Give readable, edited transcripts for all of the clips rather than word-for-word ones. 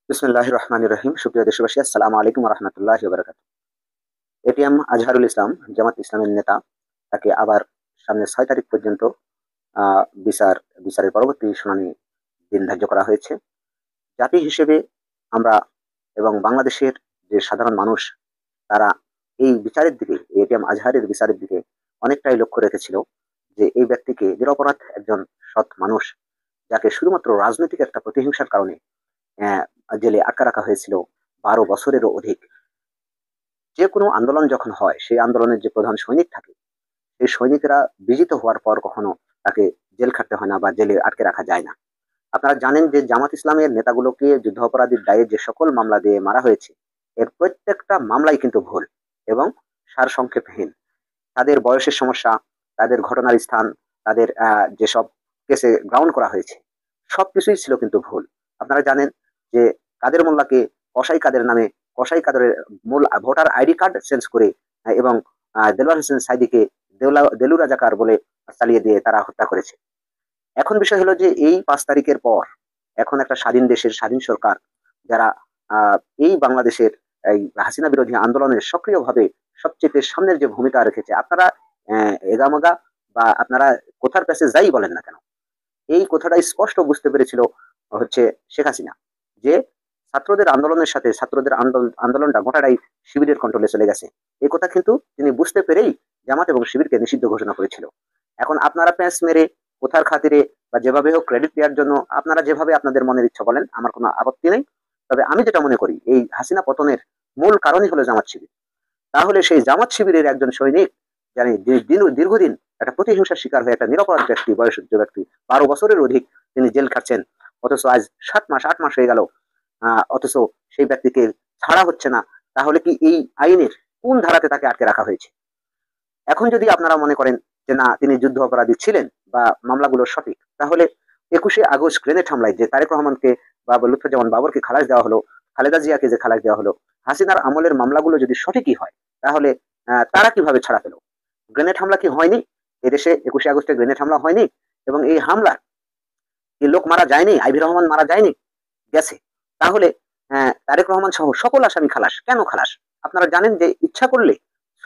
বিসমিল্লাহির রহমানির রহিম। সুপ্রিয় দেশবাসী, আসসালামু আলাইকুম ওয়া রাহমাতুল্লাহি ওয়া বারাকাতুহু। এটিএম আজহারুল ইসলাম জামাত ইসলামের নেতা, তাকে আবার সামনে ৬ তারিখ পর্যন্ত আ বিচারের পরবর্তী শুনানি দিন ধার্য করা হয়েছে। জাতি হিসেবে আমরা এবং বাংলাদেশের যে সাধারণ মানুষ, তারা এই বিচারের দিকে, এটিএম আজহারের বিচারের দিকে অনেকটাই লক্ষ্য রেখেছিল যে এই ব্যক্তিকে, নিরপরাধ একজন সৎ মানুষ, যাকে শুধুমাত্র রাজনৈতিক একটা প্রতিহিংসার কারণে জেলে আটকে রাখা হয়েছিল ১২ বছরেরও অধিক। যে কোনো আন্দোলন যখন হয়, সেই আন্দোলনের যে প্রধান সৈনিক থাকে, সেই সৈনিকেরা বিজিত হওয়ার পর কখনো তাকে জেল খাটতে হয় না বা জেলে আটকে রাখা যায় না। আপনারা জানেন যে জামাত ইসলামের নেতাগুলোকে যুদ্ধাপরাধীর দায়ে যে সকল মামলা দিয়ে মারা হয়েছে, এর প্রত্যেকটা মামলাই কিন্তু ভুল এবং সারসংক্ষেপহীন। তাদের বয়সের সমস্যা, তাদের ঘটনার স্থান, তাদের যেসব কেসে গ্রাউন্ড করা হয়েছে, সবকিছুই ছিল কিন্তু ভুল। আপনারা জানেন যে কাদের মোল্লাকে কসাই কাদের নামে, কসাই কাদেরের মূল ভোটার আইডি কার্ড চেঞ্জ করে এবং দেলোয়ার হোসেন সাইদিকে দেলু রাজাকার বলে চালিয়ে দিয়ে তারা হত্যা করেছে। এখন বিষয় হলো যে এই ৫ তারিখের পর এখন একটা স্বাধীন দেশের স্বাধীন সরকার, যারা আহ, এই বাংলাদেশের এই হাসিনা বিরোধী আন্দোলনের সক্রিয়ভাবে সবচেয়ে সামনের যে ভূমিকা রেখেছে, আপনারা এগামাগা বা আপনারা কোথার কাছে যাই বলেন না কেন, এই কথাটা স্পষ্ট বুঝতে পেরেছিল হচ্ছে শেখ হাসিনা, যে ছাত্রদের আন্দোলনের সাথে ছাত্রদের আন্দোলনটা গোটাটাই শিবিরের কন্ট্রোলে চলে গেছে। এই কথা কিন্তু তিনি বুঝতে পেরেই জামাত এবং শিবিরকে নিষিদ্ধ ঘোষণা করেছিল। এখন আপনারা প্যাঁচ মেরে কোথার খাতিরে বা যেভাবে হোক ক্রেডিট দেওয়ার জন্য আপনারা যেভাবে আপনাদের মনের ইচ্ছা বলেন, আমার কোনো আপত্তি নেই। তবে আমি যেটা মনে করি, এই হাসিনা পতনের মূল কারণই হলো জামাত শিবির। তাহলে সেই জামাত শিবিরের একজন সৈনিক, জানি দীর্ঘদিন একটা প্রতিহিংসার শিকার হয়ে একটা নিরপরাধ ব্যক্তি, বয়সজ্ঞ ব্যক্তি, ১২ বছরের অধিক তিনি জেল খাটছেন, অথচ আজ ৭ মাস ৮ মাস হয়ে গেল, অথচ সেই ব্যক্তিকে ছাড়া হচ্ছে না। তাহলে কি এই আইনের কোন ধারাতে তাকে আটকে রাখা হয়েছে? এখন যদি আপনারা মনে করেন যে না, তিনি যুদ্ধ অপরাধী ছিলেন বা মামলাগুলো সঠিক, তাহলে ২১শে আগস্ট গ্রেনেড হামলায় যে তারেক রহমানকে বা লুৎফুজ্জামান বাবরকে খালাস দেওয়া হলো, খালেদা জিয়াকে যে খালাস দেওয়া হলো, হাসিনার আমলের মামলাগুলো যদি সঠিকই হয়, তাহলে তারা কিভাবে ছাড়া পেল? গ্রেনেড হামলা কি হয়নি এদেশে? ২১শে আগস্টে গ্রেনেড হামলা হয়নি? এবং এই হামলা, এই লোক মারা যায়নি, আইভি রহমান মারা যায়নি? গেছে। তাহলে তারেক রহমান সহ সকল আসামি খালাস। কেন খালাস? আপনারা জানেন যে ইচ্ছা করলে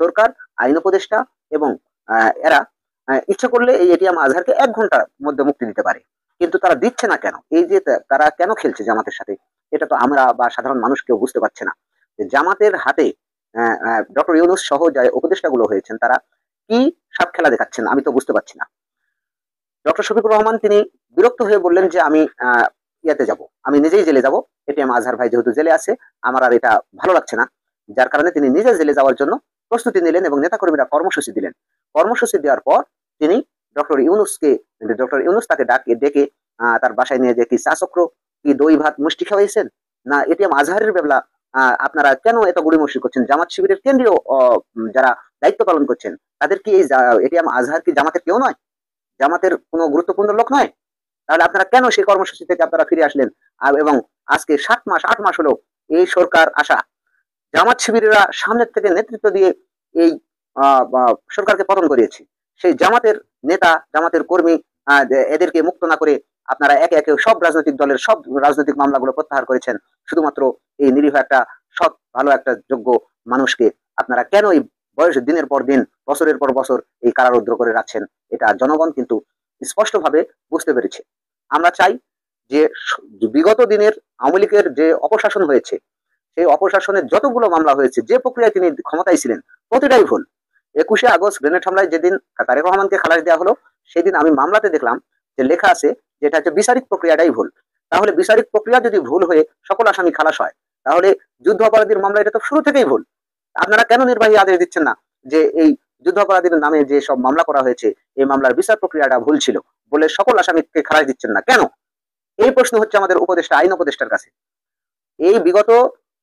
সরকার, আইন উপদেষ্টা এবং এরা ইচ্ছা করলে এই এটিএম আজহারকে ১ ঘন্টার মধ্যে মুক্তি দিতে পারে। কিন্তু তারা দিচ্ছে না কেন? এই যে তারা কেন খেলছে জামাতের সাথে, এটা তো আমরা বা সাধারণ মানুষ কেউ বুঝতে পারছে না। যে জামাতের হাতে ডক্টর ইউনুস সহ যে উপদেষ্টাগুলো হয়েছেন, তারা কি সাপ খেলা দেখাচ্ছেন আমি তো বুঝতে পারছি না। ডক্টর শফিকুর রহমান তিনি বিরক্ত হয়ে বললেন যে আমি ইয়াতে যাব, আমি নিজেই জেলে যাব। এটিএম আজহার ভাই যেহেতু জেলে আছে, আমার আর এটা ভালো লাগছে না। যার কারণে তিনি নিজে জেলে যাওয়ার জন্য প্রস্তুতি নিলেন এবং নেতাকর্মীরা কর্মসূচি দিলেন। কর্মসূচি দেওয়ার পর তিনি ডক্টর ইউনুস তাকে ডেকে তার বাসায় নিয়ে যে কি চা চক্র, কি দই ভাত মিষ্টি খাওয়াইছেন, না এটিএম আজহারের বেলা আপনারা কেন এত গড়িমসি করছেন? জামাত শিবিরের কেন্দ্রীয় যারা দায়িত্ব পালন করছেন, তাদের কি এই এটিএম আজহার কি জামাতের কেউ নয়? জামাতের কোনো গুরুত্বপূর্ণ লোক নয়? তাহলে আপনারা কেন সেই কর্মসূচি থেকে আপনারা ফিরে আসলেন? এবং আজকে ৭ মাস ৮ মাস হলো এই সরকার আসা, জামাত শিবিরেরা সামনের থেকে নেতৃত্ব দিয়ে এই সরকারকে পতন করিয়েছে। সেই জামাতের নেতা, জামাতের কর্মী, এদেরকে মুক্ত না করে আপনারা একে একে সব রাজনৈতিক দলের সব রাজনৈতিক মামলাগুলো প্রত্যাহার করেছেন। শুধুমাত্র এই নিরীহ একটা সৎ ভালো একটা যোগ্য মানুষকে আপনারা কেন এই বয়স দিনের পর দিন, বছরের পর বছর এই কারারুদ্ধ করে রাখছেন? এটা জনগণ কিন্তু স্পষ্টভাবে বুঝতে পেরেছে। আমরা চাই যে বিগত দিনের আওয়ামী লীগের যে অপশাসন হয়েছে, সেই অপশাসনের যতগুলো মামলা হয়েছে, যে প্রক্রিয়ায় তিনি ক্ষমতায় ছিলেন, প্রতিটাই ভুল। ২১শে আগস্ট গ্রেনেড হামলায় যেদিন তারেক রহমানকে খালাস দেওয়া হলো, সেদিন আমি মামলাতে দেখলাম যে লেখা আছে যে এটা হচ্ছে বিচারিক প্রক্রিয়াটাই ভুল। তাহলে বিচারিক প্রক্রিয়া যদি ভুল হয়ে সকল আসামি খালাস হয়, তাহলে যুদ্ধ অপরাধীর মামলা এটা তো শুরু থেকেই ভুল। আপনারা কেন নির্বাহী আদেশ দিচ্ছেন না যে এই যুদ্ধ অপরাধীর নামে যে সব মামলা করা হয়েছে, এই মামলার বিচার প্রক্রিয়াটা ভুল ছিল বলে সকল আসামিকে খালাস দিচ্ছেন না কেন? এই প্রশ্ন হচ্ছে আমাদের উপদেষ্টা, আইন উপদেষ্টার কাছে। এই বিগত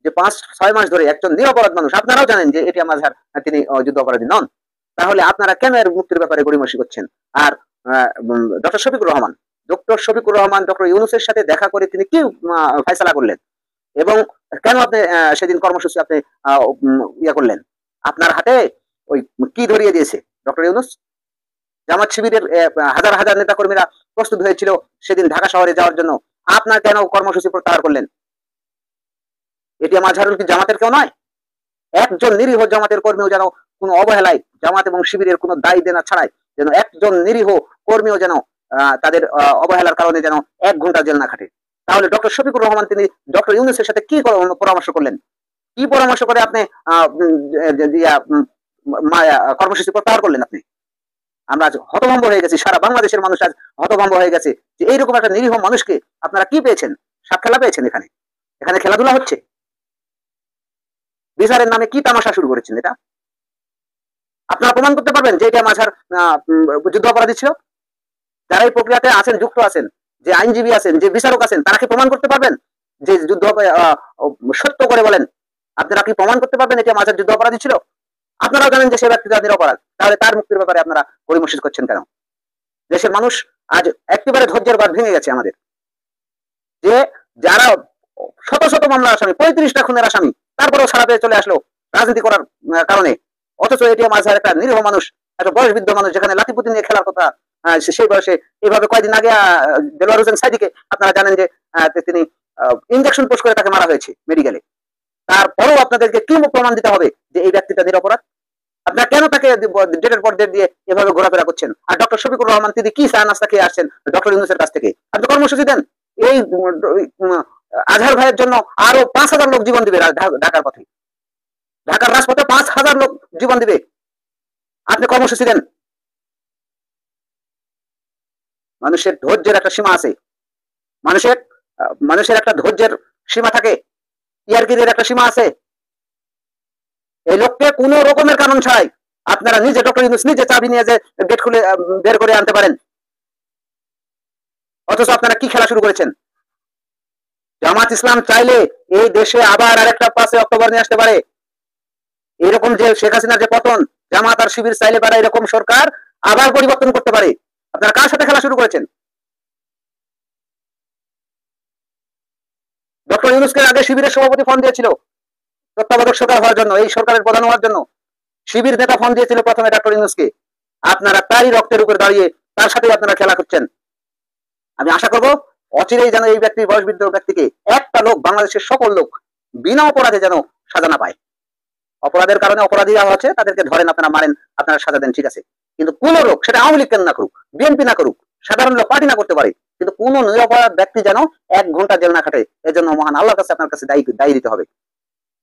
যে ৫-৬ মাস ধরে একজন নিরপরাধ মানুষ, আপনারাও জানেন যে এটি আজহার তিনি যুদ্ধ অপরাধী নন, তাহলে আপনারা কেন এর মুক্তির ব্যাপারে গড়িমসি করছেন? আর ডক্টর শফিকুর রহমান ডক্টর ইউনুসের সাথে দেখা করে তিনি কি ফয়সালা করলেন? এবং কেন আপনি সেদিন কর্মসূচি আপনি ইয়ে করলেন? আপনার হাতে ওই কি ধরিয়ে দিয়েছে ডক্টর ইউনুস? জামাত শিবিরের হাজার হাজার নেতা কর্মীরা প্রস্তুত হয়েছিল সেদিন ঢাকা শহরে যাওয়ার জন্য, আপনার কেন কর্মসূচি প্রত্যাহার করলেন? এটিএম আজহারুল কি জামাতের কেউ নয়? একজন নিরীহ জামাতের কর্মীও যেন কোনো অবহেলায় জামাত এবং শিবিরের কোনো দায়ী দেনা ছাড়াই যেন একজন নিরীহ কর্মীও যেন তাদের অবহেলার কারণে যেন 1 ঘন্টা জেল না খাটে। তাহলে ডক্টর শফিকুর রহমান তিনি ডক্টর ইউনূসের সাথে কি পরামর্শ করলেন? কি পরামর্শ করে আপনি কর্মসূচি প্রত্যাহার করলেন? আপনি আমরা আজ হতভম্ব হয়ে গেছি, সারা বাংলাদেশের মানুষ আজ হতভম্ব হয়ে গেছে যে এইরকম একটা নিরীহ মানুষকে আপনারা কি পেয়েছেন? সাপ খেলা পেয়েছেন? এখানে এখানে খেলাধুলা হচ্ছে। বিচারের নামে কি তামাশা শুরু করেছেন? এটা আপনারা প্রমাণ করতে পারবেন যে এটা মাঝার যুদ্ধ অপরাধী ছিল? যারা এই প্রক্রিয়াতে আছেন, যুক্ত আছেন, যে আইনজীবী আছেন, যে বিচারক আছেন, তারা কি প্রমাণ করতে পারবেন যে যুদ্ধ সত্য করে বলেন? আপনারা কি প্রমাণ করতে পারবেন এটা মাঝার যুদ্ধ অপরাধী ছিল? আপনারাও জানেন যে সে ব্যক্তি নিরপরাধ, তাহলে তার মুক্তির ব্যাপারে আপনারা পরিমর্শিত করছেন কেন? দেশের মানুষ আজ একেবারে ধৈর্যের বাঁধ ভেঙে গেছে আমাদের, যে যারা শত শত মামলার আসামি, 35টা খুনের আসামি, তারপরেও ছাড়া পেয়ে চলে আসলো রাজনীতি করার কারণে। অথচ এটিএম আজহার একটা নিরীহ মানুষ, একটা বয়সবৃদ্ধ মানুষ, যেখানে লাঠিপুতি নিয়ে খেলার কথা, সেই বয়সে এইভাবে কয়েকদিন আগে দেলোয়ার হোসেন সাইদিকে আপনারা জানেন যে তিনি ইনজেকশন পোস্ট করে তাকে মারা হয়েছে মেডিকেলে। তারপরেও আপনাদেরকে কি প্রমাণ দিতে হবে যে এই ব্যক্তিটা নিরপরাধ? আপনারা কেন তাকে ডেটের পর ডেট দিয়ে এভাবে ঘোরাফেরা করছেন? আর ডক্টর শফিকুর রহমান তিনি কি চা নাস্তা খেয়ে আসছেন ডক্টর ইউনূসের কাছ থেকে? আপনি কর্মসূচি দেন, এই আজহার ভাইয়ের জন্য আরো 5,000 লোক জীবন দিবে ঢাকার পথে, ঢাকার রাজপথে 5,000 লোক জীবন দিবে। আপনি কর্মসূচি দেন। মানুষের ধৈর্যের একটা সীমা আছে, মানুষের একটা ধৈর্যের সীমা থাকে, ইয়ারকিদের একটা সীমা আছে। এই লোককে কোন রকমের কারণ ছাড়াই আপনারা নিজে ডক্টর ইউনূস নিজে চাবি নিয়ে যে গেট খুলে বের করে আনতে পারেন, অথচ আপনারা কি খেলা শুরু করেছেন? জামাত ইসলাম চাইলে এই দেশে আবার আরেকটা 5 অক্টোবর নিয়ে আসতে পারে। এরকম যে শেখ হাসিনার যে পতন, জামাত আর শিবির চাইলে পারে এরকম সরকার আবার পরিবর্তন করতে পারে। আপনারা কার সাথে খেলা শুরু করেছেন? ডক্টর ইউনূসকে আগে শিবিরের সভাপতি ফোন দিয়েছিল তত্ত্বাবধায়ক সরকার হওয়ার জন্য, এই সরকারের প্রধান হওয়ার জন্য। শিবির নেতা ফোন দিয়েছিল প্রথমে ডক্টর ইউনূসকে। আপনারা তারই রক্তের উপর দাঁড়িয়ে তার সাথে আপনারা খেলা করছেন। আমি আশা করব অচিরেই যেন এই ব্যক্তি, বয়সবৃদ্ধ ব্যক্তিকে একটা লোক, বাংলাদেশের সকল লোক বিনা অপরাধে যেন সাজা না পায়। অপরাধের কারণে অপরাধীরা হচ্ছে, তাদেরকে ধরেন, আপনারা মারেন, আপনারা সাজা দেন, ঠিক আছে। কিন্তু কোন লোক, সেটা আওয়ামী লীগ কেন না করুক, বিএনপি না করুক, সাধারণ লোক পার্টি না করতে পারে, কিন্তু কোন নিরপরাধ ব্যক্তি যেন 1 ঘন্টা জেল না খাটে, এজন্য মহান আল্লাহর কাছে আপনার কাছে দায়ী দিতে হবে।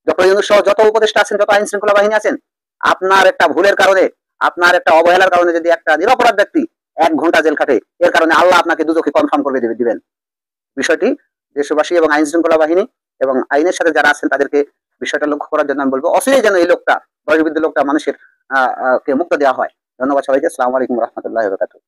ডক্টর ইউনূস সহ যত উপদেষ্টা আছেন, যত আইন শৃঙ্খলা বাহিনী আছেন, আপনার একটা ভুলের কারণে, আপনার একটা অবহেলার কারণে যদি একটা নিরপরাধ ব্যক্তি 1 ঘন্টা জেল খাটে, এর কারণে আল্লাহ আপনাকে দুদকে কনফার্ম করে দিবেন। বিষয়টি দেশবাসী এবং আইন শৃঙ্খলা বাহিনী এবং আইনের সাথে যারা আছেন তাদেরকে বিষয়টা লক্ষ্য করার জন্য আমি বলবো, অচিরেই যেন এই লোকটা, বয়সবৃদ্ধ লোকটা, মানুষের কে মুক্ত দেওয়া হয়। ধন্যবাদ সবাইকে। আসসালামু আলাইকুম রহমতুল্লাহি ওয়া বারাকাতুহু।